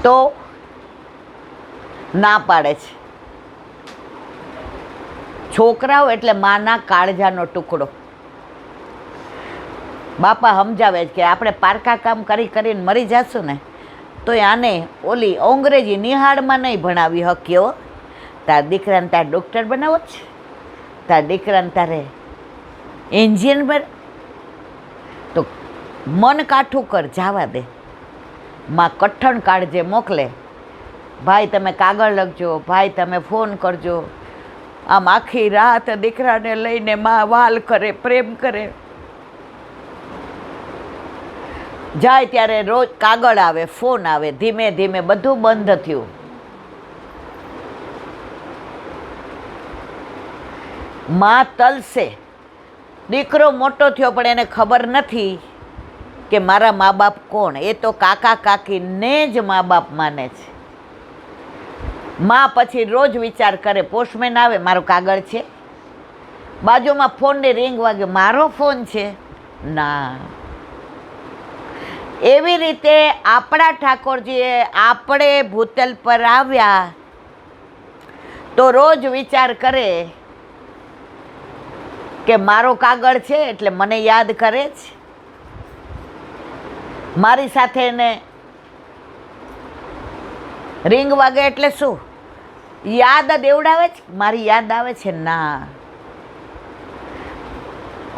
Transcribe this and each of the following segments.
તો ના પાડે છે. છોકરાઓ એટલે માના કાળજાનો ટુકડો. બાપા સમજાવે છે કે આપણે પારકા કામ કરી કરીને મરી જશું ને તો આને ઓલી અંગ્રેજી નિહાળમાં નહીં ભણાવી શક્યો. તાર દીકરાને તાર ડૉક્ટર બનાવો છે, તાર દીકરાને તારે એન્જિનિયર બન, તો મન કાઠું કર, જવા દે. માં કઠણ કાળજે મોકલે, ભાઈ તમે કાગળ લખજો, ભાઈ તમે ફોન કરજો. આમ આખી રાત દીકરાને લઈને માં વાલ કરે, પ્રેમ કરે. જાય ત્યારે રોજ કાગળ આવે, ફોન આવે. ધીમે ધીમે બધું બંધ થયું. માં તલસે. દીકરો મોટો થયો પણ એને ખબર નથી કે મારા મા બાપ કોણ. એ તો કાકા કાકીને જ મા બાપ માને છે. માં પછી રોજ વિચાર કરે, પોસ્ટમેન આવે, મારો કાગળ છે, બાજુમાં ફોનની રિંગ વાગે, મારો ફોન છે. ના, એવી રીતે આપણા ઠાકોરજીએ આપણે ભૂતલ પર આવ્યા તો રોજ વિચાર કરે કે મારો કાગળ છે એટલે મને યાદ કરે છે. મારી સાથે એને રિંગ વાગે એટલે શું યાદ દેવડાવે છે, મારી યાદ આવે છે. ના.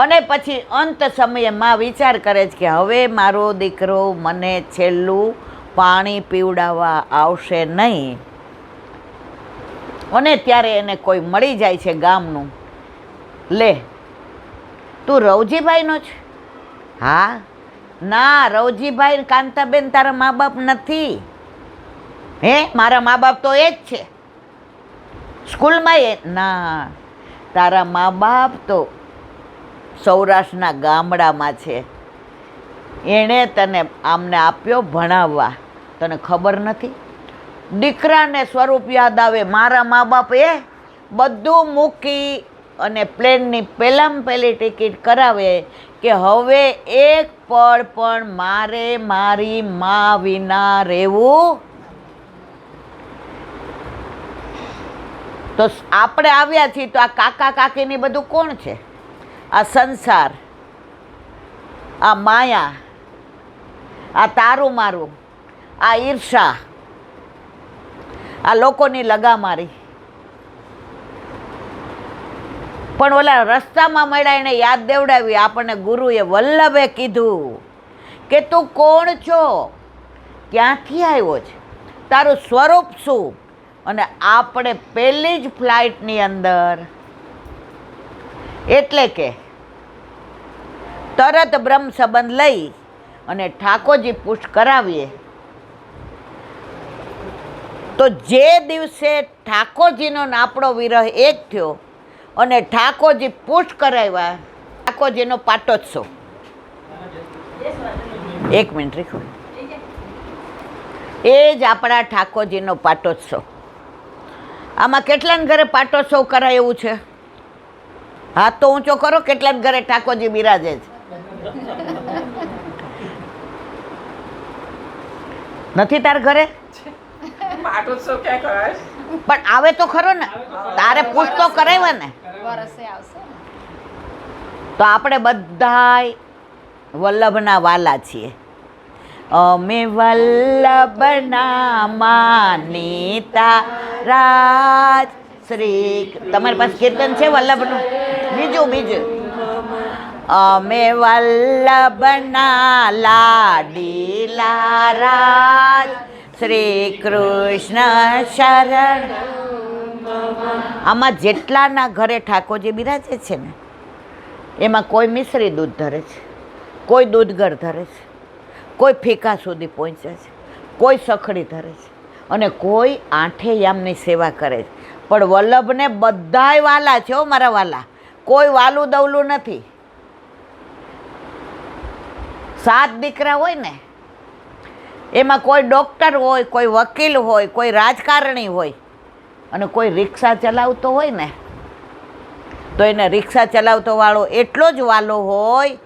અને પછી અંત સમયે માં વિચાર કરે છે કે હવે મારો દીકરો મને છેલ્લું પાણી પીવડાવવા આવશે નહીં. અને ત્યારે એને કોઈ મળી જાય છે ગામનું. લે, તું રવજીભાઈનો છે? હા. ના, રવજીભાઈ કાંતાબેન તારા મા બાપ નથી. હે, મારા મા બાપ તો એ જ છે. સ્કૂલમાં એ? ના, તારા મા બાપ તો સૌરાષ્ટ્રના ગામડામાં છે. એણે તને આમને આપ્યો ભણાવવા, તને ખબર નથી? દીકરાને સ્વરૂપ યાદ આવે. મારા મા બાપ એ બધું મૂકી અને પ્લેનની પહેલાં પહેલી ટિકિટ કરાવે કે હવે એક પળ પણ મારે મારી મા વિના રહેવું. તો આપણે આવ્યા છીએ તો આ કાકા કાકીની બધું કોણ છે? આ સંસાર, આ માયા, આ તારું મારું, આ ઈર્ષા, આ લોકોની લગામારી. પણ ઓલા રસ્તામાં મળ્યા એને યાદ દેવડાવી. આપણને ગુરુએ વલ્લભે કીધું કે તું કોણ છો, ક્યાંથી આવ્યો છે, તારું સ્વરૂપ શું. અને આપણે પહેલી જ ફ્લાઇટની અંદર એટલે કે તરત બ્રહ્મ સંબંધ લઈ અને ઠાકોરજી પુષ્ટ કરાવીએ તો જે દિવસે ઠાકોરજીનો ને આપણો વિરહ એક થયો અને ઠાકોરજી પુષ્ટ કરાવ્યા, ઠાકોરજીનો પાટોત્સવ. એક મિનિટ રીખો. એ જ આપણા ઠાકોરજીનો પાટોત્સવ. આમાં કેટલાને ઘરે પાટોત્સવ કરાય એવું છે? હાથ તો ઊંચો કરો. કેટલાને ઘરે ઠાકોરજી બિરાજે છે? નથી તાર ઘરે? પાટોત્સવ ક્યાં કરાય? પણ આવે તો ખરો ને, તારે પૂછ તો કરાવ્યા ને. તો આપણે બધાય વલ્લભના વાલા છીએ. અમે વલ્લભના માનીતા રાજ શ્રી. તમારી પાસે કીર્તન છે વલ્લભનું? બીજું અમે વલ્લભના લાડીલા રાજ શ્રી કૃષ્ણ શરણ. આમાં જેટલાના ઘરે ઠાકોરજી બિરાજે છે ને એમાં કોઈ મિશ્રી દૂધ ધરે છે, કોઈ દૂધગર ધરે છે, કોઈ ફીકા સુધી પહોંચે છે, કોઈ સખડી ધરે છે અને કોઈ આઠે યામની સેવા કરે છે. પણ વલ્લભને બધાય વાલા છે હો મારા વાલા. કોઈ વાલું દવલું નથી. 7 દીકરા હોય ને એમાં કોઈ ડૉક્ટર હોય, કોઈ વકીલ હોય, કોઈ રાજકારણી હોય અને કોઈ રિક્ષા ચલાવતો હોય ને તો એને રિક્ષા ચલાવતો વાળો એટલો જ વાલો હોય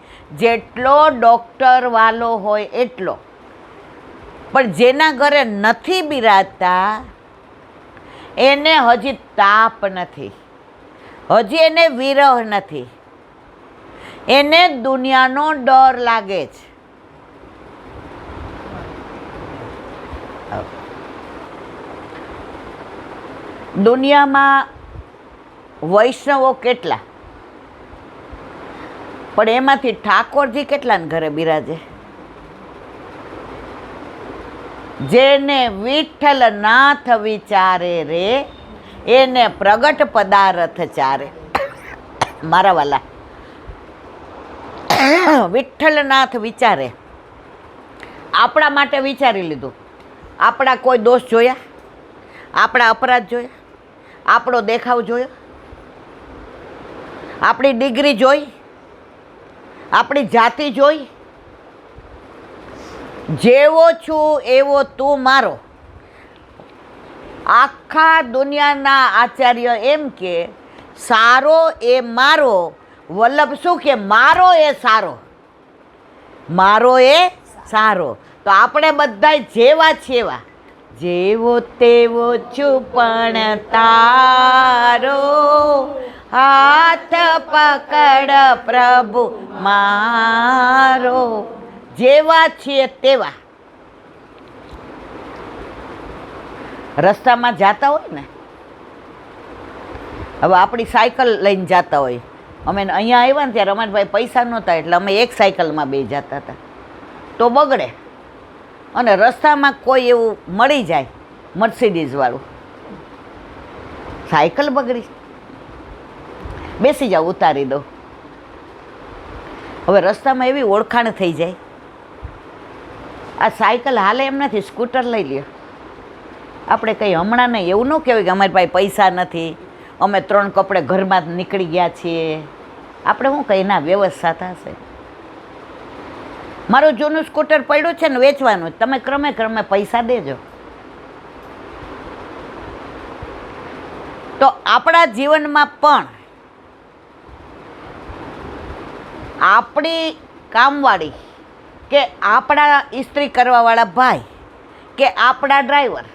જેટલો ડૉક્ટર વાલો હોય એટલો, પણ જેના ઘરે નથી બિરાજતા એને હજી તાપ નથી, હજી એને વિરહ નથી, એને દુનિયાનો ડર લાગે છે. દુનિયામાં વૈષ્ણવો કેટલા, પણ એમાંથી ઠાકોરજી કેટલાને ઘરે બિરાજે? જેને વિઠ્ઠલનાથ વિચારે રે એને પ્રગટ પદાર્થ ચારે. મારા વાલા, વિઠ્ઠલનાથ વિચારે, આપણા માટે વિચારી લીધું. આપણા કોઈ દોષ જોયા? આપણા અપરાધ જોયા? આપણો દેખાવ જોયો? આપણી ડિગ્રી જોઈ? આપણી જાતિ જોઈ? જેવો છું એવો તું મારો. આખા દુનિયાના આચાર્ય એમ કે સારો એ મારો. વલ્લભ શું કે મારો એ સારો, મારો એ સારો. તો આપણે બધા જેવા છેવા, જેવો તેવો છું પણ તારો, હાથ પકડ પ્રભુ મારો. જેવા છીએ તેવા. રસ્તામાં જાતા હોય ને, હવે આપણી સાયકલ લઈને જતા હોય, અમે અહીંયા આવ્યા ને ત્યારે અમારી પાસે પૈસા નહોતા એટલે અમે એક સાયકલમાં બે જતા હતા. તો બગડે અને રસ્તામાં કોઈ એવું મળી જાય મર્સિડીઝવાળું, સાયકલ બગડી, બેસી જાઓ, ઉતારી દો. હવે રસ્તામાં એવી ઓળખાણ થઈ જાય, આ સાયકલ હાલે એમ નથી, સ્કૂટર લઈ લ્યો. આપણે કંઈ હમણાં નહીં એવું ન કહેવાય કે અમારી પાસે પૈસા નથી, અમે 3 કપડે ઘરમાં નીકળી ગયા છીએ. આપણે શું કંઈ ના વ્યવસ્થા થશે. મારું જૂનું સ્કૂટર પડ્યું છે ને વેચવાનું, તમે ક્રમે ક્રમે પૈસા દેજો. તો આપણા જીવનમાં પણ આપણી કામવાળી કે આપણા ઇસ્ત્રી કરવાવાળા ભાઈ કે આપણા ડ્રાઈવર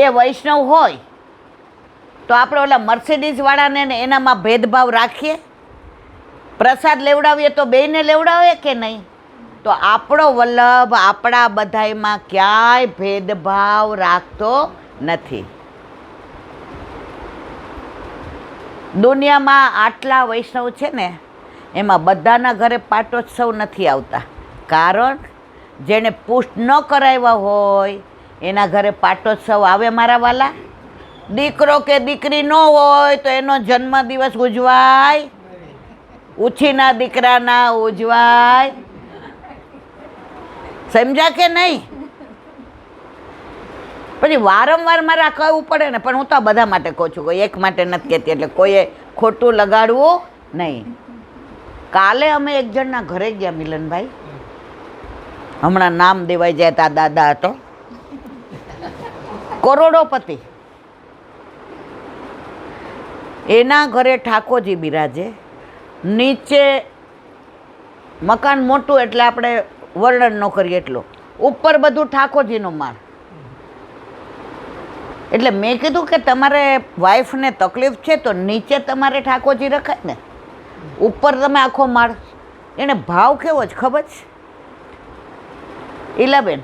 એ વૈષ્ણવ હોય તો આપણે ઓલા મર્સિડીઝવાળાને ને એનામાં ભેદભાવ રાખીએ? પ્રસાદ લેવડાવીએ તો બેયને લેવડાવીએ કે નહીં? તો આપણો વલ્લભ આપણા બધાયમાં ક્યાંય ભેદભાવ રાખતો નથી. દુનિયામાં આટલા વૈષ્ણવ છે ને, એમાં બધાના ઘરે પાટોત્સવ નથી આવતા. કારણ જેણે પુષ્ટ ન કરાવ્યા હોય એના ઘરે પાટોત્સવ આવે. મારા વાલા, દીકરો કે દીકરી ન હોય તો એનો જન્મદિવસ ઉજવાય, ઉછીના દીકરાના ઉજવાય. સમજ્યા કે નહીં? પછી વારંવાર મારે આ કહેવું પડે ને, પણ હું તો આ બધા માટે કહું છું, કોઈ એક માટે નથી કહેતી, એટલે કોઈએ ખોટું લગાડવું નહીં. કાલે અમે એક જણના ઘરે ગયા મિલનભાઈ, હમણાં નામ દેવાઈ જાય તા દાદા હતો, કરોડોપતિ. એના ઘરે ઠાકોરજી બિરાજે. નીચે મકાન મોટું એટલે આપણે વર્ણન ન કરીએ એટલું, ઉપર બધું ઠાકોરજીનો માળ. એટલે મેં કીધું કે તમારે વાઈફને તકલીફ છે તો નીચે તમારે ઠાકોરજી રખાય ને, ઉપર તમે આખો માળ. એને ભાવ કેવો જ ખબર છે ઈલાબેન?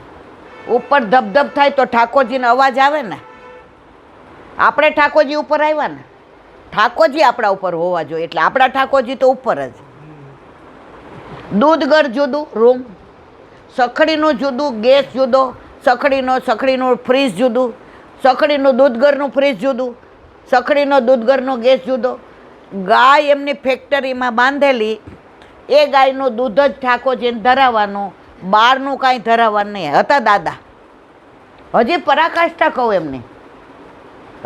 ઉપર ધબધબ થાય તો ઠાકોરજીનો અવાજ આવે ને. આપણે ઠાકોરજી ઉપર આવ્યા ને, ઠાકોરજી આપણા ઉપર હોવા જોઈએ, એટલે આપણા ઠાકોરજી તો ઉપર જ. દૂધ ઘર જુદું રૂમ, સખડીનું જુદું, ગેસ જુદો, સખડીનું ફ્રીજ જુદું, સખડીનું દૂધઘરનું ફ્રીજ જુદું, સખડીનો દૂધઘરનો ગેસ જુદો. ગાય એમની ફેક્ટરીમાં બાંધેલી, એ ગાયનું દૂધ જ ઠાકોરજીને ધરાવવાનું, બહારનું કાંઈ ધરાવવાનું નહીં. હતા દાદા, હજી પરાકાષ્ઠા કહું એમની.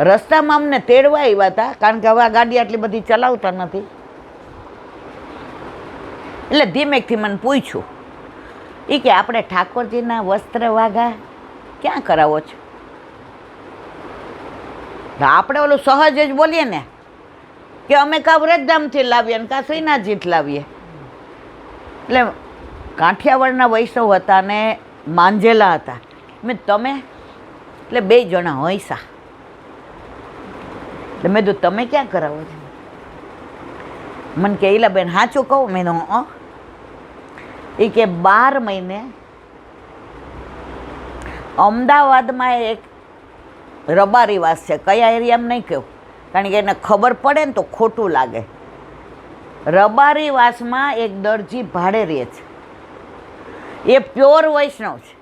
રસ્તામાં અમને તેડવા આવ્યા હતા, કારણ કે હવે આ ગાડી આટલી બધી ચલાવતા નથી, એટલે ધીમેકથી મને પૂછ્યું, એ કે આપણે ઠાકોરજીના વસ્ત્ર વાઘા ક્યાં કરાવો છો? આપણે ઓલું સહજ જ બોલીએ ને, કે અમે કાં વ્રજધામથી લાવીએ ને કાં શ્રીનાથજીથી લાવીએ. એટલે કાઠિયાવાડના વૈષ્ણવ હતા ને માંજેલા હતા. તમે એટલે 2 જણા હૈસા. એટલે મેં કીધું તમે ક્યાં કરાવો છો? મને કે એલા બેન સાચું કહું? મેં એ કે 12 મહિને અમદાવાદમાં એક રબારીવાસ છે, કયા એરિયામાં નહીં કહું, કારણ કે એને ખબર પડે ને તો ખોટું લાગે. રબારીવાસમાં એક દરજી ભાડે રહે છે, એ પ્યોર વૈષ્ણવ છે.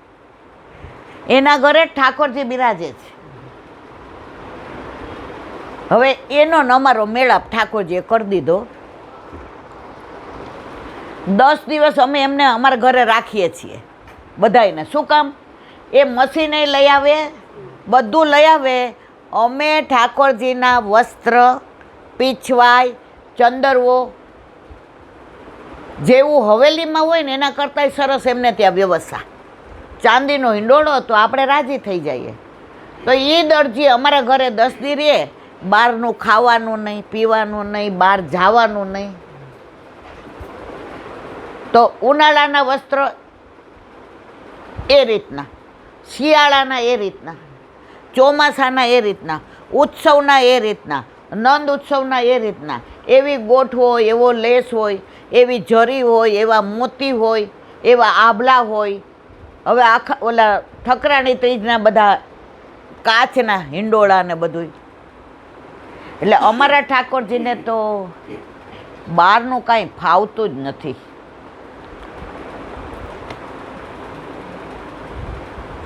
એના ઘરે ઠાકોરજી બિરાજે છે. હવે એનો ને અમારો મેળાપ ઠાકોરજીએ કરી દીધો. 10 દિવસ અમે એમને અમારા ઘરે રાખીએ છીએ બધાને. શું કામ? એ મશીને લઈ આવે, બધું લઈ આવે. અમે ઠાકોરજીના વસ્ત્ર, પીછવાઈ, ચંદરવો જેવું હવેલીમાં હોય ને એના કરતાંય સરસ એમને ત્યાં વ્યવસ્થા. ચાંદીનો હિંડોળો તો આપણે રાજી થઈ જઈએ. તો એ દરજી અમારા ઘરે 10 દી રહે, બહારનું ખાવાનું નહીં, પીવાનું નહીં, બહાર જવાનું નહીં. તો ઉનાળાના વસ્ત્રો એ રીતના, શિયાળાના એ રીતના, ચોમાસાના એ રીતના, ઉત્સવના એ રીતના, નંદ ઉત્સવના એ રીતના. એવી ગોઠ હોય, એવો લેસ હોય, એવી જરી હોય, એવા મોતી હોય, એવા આભલા હોય. હવે આખા ઓલા ઠકરાણી ત્રીજના બધા કાચના હિંડોળા ને બધું. એટલે અમારા ઠાકોરજીને તો બહારનું કાંઈ ફાવતું જ નથી.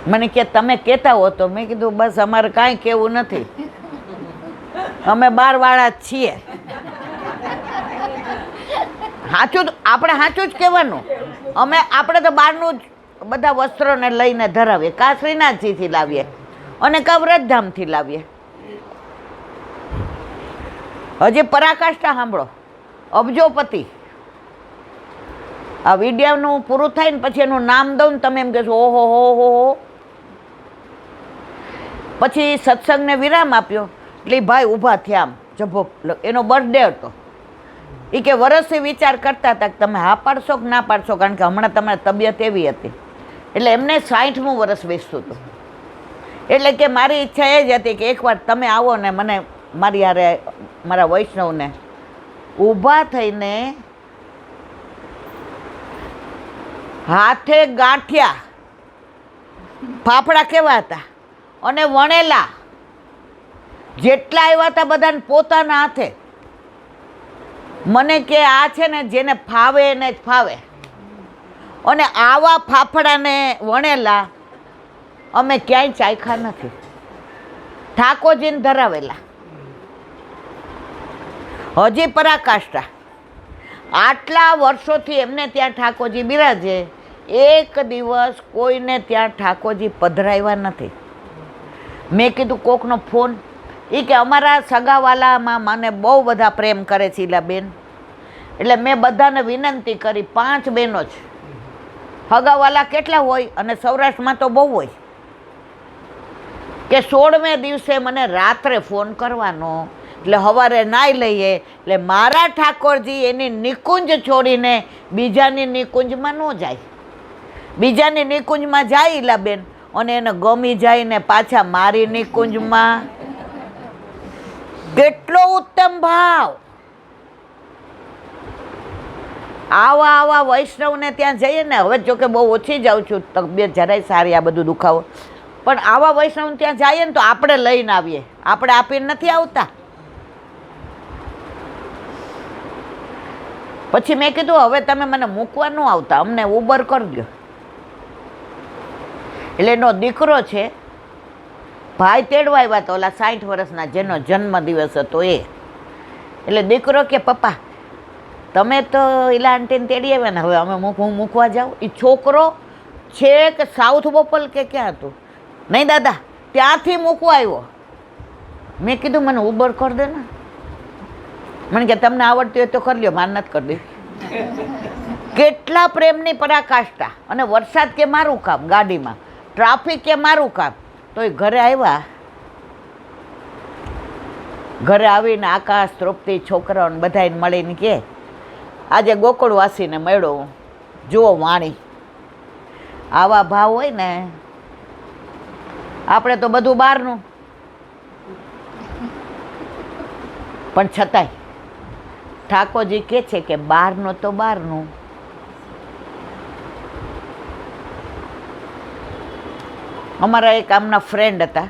મને કે તમે કહેતા હો તો મેં કીધું બસ અમારે કાંઈ કહેવું નથી, અમે 12 જ છીએ. સાચું આપણે સાચું જ કહેવાનું. આપણે તો બહારનું જ બધા વસ્ત્રોને લઈને ધરાવીએ, કાં શ્રીનાથજીથી લાવીએ અને કાં વ્રજધામથી લાવીએ. હજી પરાકાષ્ઠા સાંભળો, અબજોપતિ. આ વિડીયોનું પૂરું થાય ને પછી એનું નામ દઉં ને તમે એમ કહેશો ઓહો હો હો હો. પછી સત્સંગને વિરામ આપ્યો એટલે ભાઈ ઊભા થયા આમ જભો. એનો બર્થડે હતો. એ કે વરસથી વિચાર કરતા હતા કે તમે હા પાડશો કે ના પાડશો, કારણ કે હમણાં તમારી તબિયત એવી હતી. એટલે એમને 60મું વરસ બેસતું હતું. એટલે કે મારી ઈચ્છા એ જ હતી કે એકવાર તમે આવો ને મને મારી હારે મારા વૈષ્ણવને ઊભા થઈને હાથે ગાંઠિયા, ફાફડા કેવા હતા અને વણેલા જેટલા આવ્યા હતા બધાને પોતાના હાથે. મને કે આ છે ને જેને ફાવે એને જ ફાવે. અને આવા ફાફડાને વણેલા અમે ક્યાંય ચાખ્યા નથી, ઠાકોરજીને ધરાવેલા. હજી પરાકાષ્ઠા. આટલા વર્ષોથી એમને ત્યાં ઠાકોરજી બિરાજે, એક દિવસ કોઈને ત્યાં ઠાકોરજી પધરાવ્યા નથી. મેં કીધું કોકનો ફોન? એ કે અમારા સગાવાલામાં મને બહુ બધા પ્રેમ કરે છે ઈલા બેન. એટલે મેં બધાને વિનંતી કરી, 5 બહેનો છે. સગાવાલા કેટલા હોય અને સૌરાષ્ટ્રમાં તો બહુ હોય, કે 16મે દિવસે મને રાત્રે ફોન કરવાનો. એટલે સવારે નાહી લઈએ એટલે મારા ઠાકોરજી એની નિકુંજ છોડીને બીજાની નિકુંજમાં ન જાય. બીજાની નિકુંજમાં જાય ઈલા બેન અને એને ગમી જાય ને પાછા મારી નિકુંજમાં. કેટલો ઉત્તમ ભાવ! આવા વૈષ્ણવને ત્યાં જઈએ ને, હવે જોકે બહુ ઓછી જાઉં છું, તબિયત જરાય સારી, આ બધું દુખાવો, પણ આવા વૈષ્ણવ ત્યાં જઈએ ને તો આપણે લઈને આવીએ, આપણે આપીને નથી આવતા. પછી મેં કીધું હવે તમે મને મૂકવા ન આવતા, અમને ઉબર કરી દો. એટલે એનો દીકરો છે, ભાઈ તેડવા આવ્યા હતા ઓલા 60 વર્ષના જેનો જન્મદિવસ હતો એ. એટલે દીકરો કે પપ્પા તમે તો ઈલા આંટીને તેડી આવ્યા ને, હવે અમે હું મૂકવા જાઉં. એ છોકરો છેક સાઉથ બોપલ કે ક્યાં હતું, નહીં દાદા ત્યાંથી મૂકવા આવ્યો. મેં કીધું મને ઉબર કરી દે ને. મને કે તમને આવડતી હોય તો કરી લ્યો, માર નથી કરી દે. કેટલા પ્રેમની પરાકાષ્ઠા. અને વરસાદ કે મારું કામ, ગાડીમાં ટ્રાફિક કે મારું કામ, તો એ ઘરે આવ્યા ઘરે આવીને આકાશ તૃપ્તિ છોકરાઓને બધાને મળીને કે આજે ગોકુળવાસીને મળ્યો, જુઓ વાણી. આવા ભાવ હોય ને, આપણે તો બધું બહારનું, પણ છતાંય ઠાકોરજી કહે છે કે બહારનું તો બહારનું. અમારા એક આમના ફ્રેન્ડ હતા,